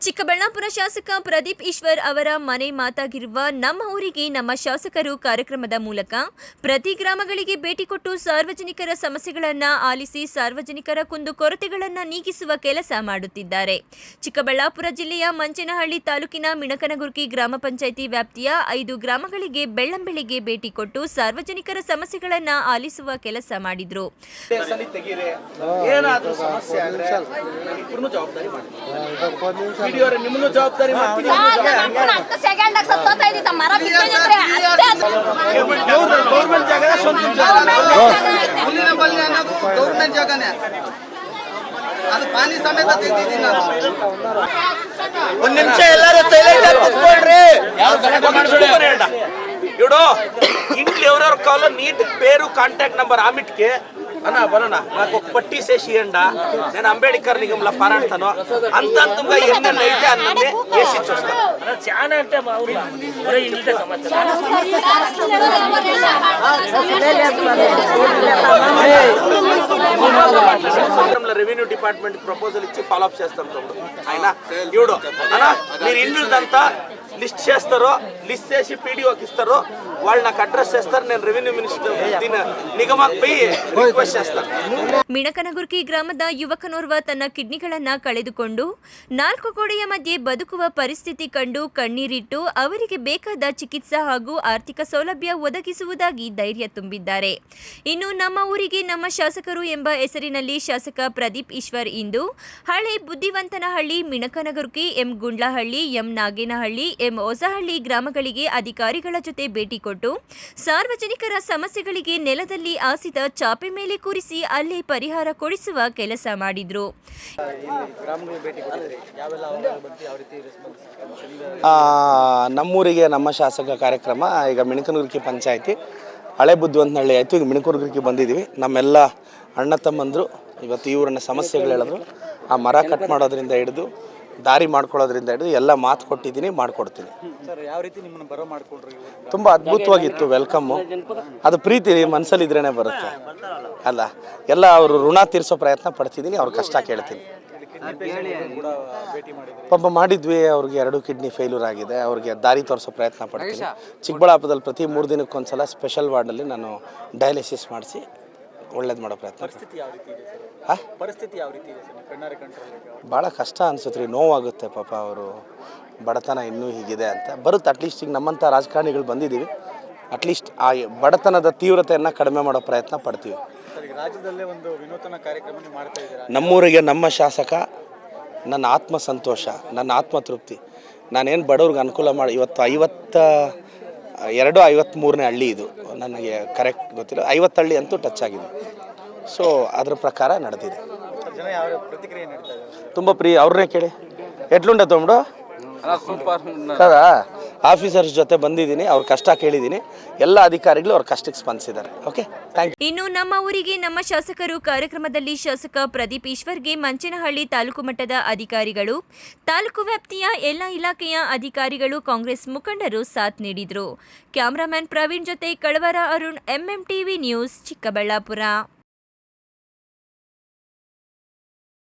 ಚಿಕ್ಕಬಳ್ಳಾಪುರ ಶಾಸಕ ಪ್ರದೀಪ್ ಈಶ್ವರ್ ಅವರ ಮನೆ ಮಾತಾಗಿರುವ ನಮ್ಮ ಊರಿಗೆ ನಮ್ಮ ಶಾಸಕರು ಕಾರ್ಯಕ್ರಮದ ಮೂಲಕ ಪ್ರತಿ ಗ್ರಾಮಗಳಿಗೆ ಭೇಟಿ ಕೊಟ್ಟು ಸಾರ್ವಜನಿಕರ ಸಮಸ್ಯೆಗಳನ್ನು ಆಲಿಸಿ ಸಾರ್ವಜನಿಕರ ಕುಂದುಕೊರತೆಗಳನ್ನು ನೀಗಿಸುವ ಕೆಲಸ ಮಾಡುತ್ತಿದ್ದಾರೆ. ಚಿಕ್ಕಬಳ್ಳಾಪುರ ಜಿಲ್ಲೆಯ ಮಂಚೇನಹಳ್ಳಿ ತಾಲೂಕಿನ ಮಿಣಕನಗುರ್ಕಿ ಗ್ರಾಮ ಪಂಚಾಯಿತಿ ವ್ಯಾಪ್ತಿಯ 5 ಗ್ರಾಮಗಳಿಗೆ ಬೆಳ್ಳಂಬೆಳಿಗ್ಗೆ ಭೇಟಿ ಕೊಟ್ಟು ಸಾರ್ವಜನಿಕರ ಸಮಸ್ಯೆಗಳನ್ನು ಆಲಿಸುವ ಕೆಲಸ ಮಾಡಿದರು. ನಿಮ್ಮನ್ನು ಜವಾಬ್ದಾರಿ ಗೌರ್ಮೆಂಟ್ ಜಾಗನೇ ಅದು ಪಾನಿ ಸಮೇತ ತೆಗ್ದಿದ್ದೀನಿ ನಾನು. ಒಂದ್ ನಿಮಿಷ ಎಲ್ಲರೂ ಸೈಲೆಂಟ್ ಆಗಿ ಕೂತ್ಕೊಳ್ರಿ. ಇವ್ಡು ఇంట్లో ఎవరెవరు కావాలో నీట్ పేరు కాంటాక్ట్ నంబర్ ఆమిట్కి అన్నా బరనా నాకు ఒక పట్టి చేసి ఇవ్వండి. నేను అంబేద్కర్ నిగంలో పారాడతాను. అంతంతంగా ఎన్నెన్ని అయితే అన్నీ వేసి ఇచ్చొస్తాను. చాలా అంటే మా ఊళ్ళో ఇంటి సమస్య రెవెన్యూ డిపార్ట్మెంట్ ప్రపోజల్ ఇచ్చి ఫాలోఅప్ చేస్తాం తమ్ముడు. ఆయన ఇవ్వడు అన్నా మీరు ఇండ్లదంతా లిస్ట్ చేస్తారో లిస్ట్ చేసి పీడీఓకి ఇస్తారో వాళ్ళు నాకు అడ్రస్ చేస్తారు. నేను రెవెన్యూ మినిస్టర్ నిగಮಕ್ಕೆ పోయి ರಿಕ್ವೆಸ್ಟ್ చేస్తాను. ಮಿಣಕನಗುರ್ಕಿ ಗ್ರಾಮದ ಯುವಕನೋರ್ವ ತನ್ನ ಕಿಡ್ನಿಗಳನ್ನು ಕಳೆದುಕೊಂಡು 4 ಗೋಡೆಯ ಮಧ್ಯೆ ಬದುಕುವ ಪರಿಸ್ಥಿತಿ ಕಂಡು ಕಣ್ಣೀರಿಟ್ಟು ಅವರಿಗೆ ಬೇಕಾದ ಚಿಕಿತ್ಸಾ ಹಾಗೂ ಆರ್ಥಿಕ ಸೌಲಭ್ಯ ಒದಗಿಸುವುದಾಗಿ ಧೈರ್ಯ ತುಂಬಿದ್ದಾರೆ. ಇನ್ನು ನಮ್ಮ ಊರಿಗೆ ನಮ್ಮ ಶಾಸಕರು ಎಂಬ ಹೆಸರಿನಲ್ಲಿ ಶಾಸಕ ಪ್ರದೀಪ್ ಈಶ್ವರ್ ಇಂದು ಹಳೆ Buddhivantanahalli, Minakanagurki, M Gundlahalli, M Nagenahalli, M Hosahalli ಗ್ರಾಮಗಳಿಗೆ ಅಧಿಕಾರಿಗಳ ಜೊತೆ ಭೇಟಿ ಕೊಟ್ಟು ಸಾರ್ವಜನಿಕರ ಸಮಸ್ಯೆಗಳಿಗೆ ನೆಲದಲ್ಲಿ ಹಾಸಿದ ಚಾಪೆ ಮೇಲೆ ಕೂರಿಸಿ ಅಲ್ಲೇ ಪರಿಹಾರ ಕೊಡಿಸುವ ಕೆಲಸ ಮಾಡಿದ್ರು. ನಮ್ಮೂರಿಗೆ ನಮ್ಮ ಶಾಸಕ ಕಾರ್ಯಕ್ರಮ ಈಗ ಮಿಣಕನಗುರ್ಕಿ ಪಂಚಾಯಿತಿ ಹಳೆ ಬುದ್ಧಿವಂತನಹಳ್ಳಿ ಆಯಿತು. ಈಗ ಮಿಣಕನಗುರ್ಕಿ ಬಂದಿದ್ದೀವಿ. ನಮ್ಮೆಲ್ಲ ಅಣ್ಣ ತಮ್ಮಂದರು ಇವತ್ತು ಇವ್ರನ್ನ ಸಮಸ್ಯೆಗಳು ಹೇಳಿದ್ರು. ಆ ಮರ ಕಟ್ ಮಾಡೋದ್ರಿಂದ ಹಿಡಿದು ದಾರಿ ಮಾಡ್ಕೊಳ್ಳೋದ್ರಿಂದ ಹಿಡಿದು ಎಲ್ಲ ಮಾತು ಕೊಟ್ಟಿದ್ದೀನಿ, ಮಾಡಿಕೊಡ್ತೀನಿ. ತುಂಬ ಅದ್ಭುತವಾಗಿತ್ತು ವೆಲ್ಕಮ್ಮು. ಅದು ಪ್ರೀತಿ ಮನಸ್ಸಲ್ಲಿ ಇದ್ರೇ ಬರುತ್ತೆ ಅಲ್ಲ. ಎಲ್ಲ ಅವರು ಋಣ ತೀರಿಸೋ ಪ್ರಯತ್ನ ಪಡ್ತಿದ್ದೀನಿ. ಅವ್ರ ಕಷ್ಟ ಕೇಳ್ತೀನಿ. ಪಾಪ ಮಾಡಿದ್ವಿ. ಅವ್ರಿಗೆ 2 ಕಿಡ್ನಿ ಫೇಲ್ಯೂರ್ ಆಗಿದೆ. ಅವ್ರಿಗೆ ದಾರಿ ತೋರಿಸೋ ಪ್ರಯತ್ನ ಪಡ್ತೀನಿ. ಚಿಕ್ಕಬಳ್ಳಾಪುರದಲ್ಲಿ ಪ್ರತಿ 3 ದಿನಕ್ಕೊಂದ್ಸಲ ಸ್ಪೆಷಲ್ ವಾರ್ಡಲ್ಲಿ ನಾನು ಡಯಾಲಿಸಿಸ್ ಮಾಡಿಸಿ ಒಳ್ಳೇದು ಮಾಡೋ ಪ್ರಯತ್ನ. ಭಾಳ ಕಷ್ಟ ಅನಿಸುತ್ತೆ ರೀ, ನೋವಾಗುತ್ತೆ. ಪಾಪ ಅವರು ಬಡತನ ಇನ್ನೂ ಹೀಗಿದೆ ಅಂತ ಬರುತ್ತೆ. ಅಟ್ಲೀಸ್ಟ್ ಈಗ ನಮ್ಮಂಥ ರಾಜಕಾರಣಿಗಳು ಬಂದಿದ್ದೀವಿ. ಅಟ್ಲೀಸ್ಟ್ ಆ ಬಡತನದ ತೀವ್ರತೆಯನ್ನು ಕಡಿಮೆ ಮಾಡೋ ಪ್ರಯತ್ನ ಪಡ್ತೀವಿ. ರಾಜ್ಯದಲ್ಲೇ ಒಂದು ವಿನೂತನ ಕಾರ್ಯಕ್ರಮ ಮಾಡ್ತಾ ಇದ್ದೀರಾ. ನಮ್ಮೂರಿಗೆ ನಮ್ಮ ಶಾಸಕ ನನ್ನ ಆತ್ಮ ಸಂತೋಷ, ನನ್ನ ಆತ್ಮ ತೃಪ್ತಿ. ನಾನೇನು ಬಡವ್ರಿಗೆ ಅನುಕೂಲ ಮಾಡಿ ಇವತ್ತು 53ನೇ ಹಳ್ಳಿ ಇದು. ನನಗೆ ಕರೆಕ್ಟ್ ಗೊತ್ತಿಲ್ಲ, 50 ಹಳ್ಳಿ ಅಂತೂ ಟಚ್ ಆಗಿದೆ. ಸೊ ಅದ್ರ ಪ್ರಕಾರ ನಡೆದಿದೆ. ತುಂಬ ಅವ್ರನ್ನೇ ಕೇಳಿ ಎಟ್ಲುಂಡ ತೊಂಬಿಡು ಕದಾ ಆಫೀಸರ್ಸ್ ಜೊತೆ ಬಂದಿದ್ದೀನಿ. ಅವ್ರ ಕಷ್ಟ ಕೇಳಿದ್ದೀನಿ. ಎಲ್ಲ ಅಧಿಕಾರಿಗಳು ಅವ್ರ ಕಷ್ಟಕ್ಕೆ ಸ್ಪಂದಿಸಿದ್ದಾರೆ. Okay, thank you. ಇನ್ನು ನಮ್ಮ ಊರಿಗೆ ನಮ್ಮ ಶಾಸಕರು ಕಾರ್ಯಕ್ರಮದಲ್ಲಿ ಶಾಸಕ ಪ್ರದೀಪ್ ಈಶ್ವರ್ಗೆ ಮಂಚೇನಹಳ್ಳಿ ತಾಲೂಕು ಮಟ್ಟದ ಅಧಿಕಾರಿಗಳು, ತಾಲೂಕು ವ್ಯಾಪ್ತಿಯ ಎಲ್ಲ ಇಲಾಖೆಯ ಅಧಿಕಾರಿಗಳು, ಕಾಂಗ್ರೆಸ್ ಮುಖಂಡರು ಸಾಥ್ ನೀಡಿದರು. ಕ್ಯಾಮರಾಮನ್ ಪ್ರವೀಣ್ ಜೊತೆ ಕಳವರ Arun, MM TV news, Chikkaballapur.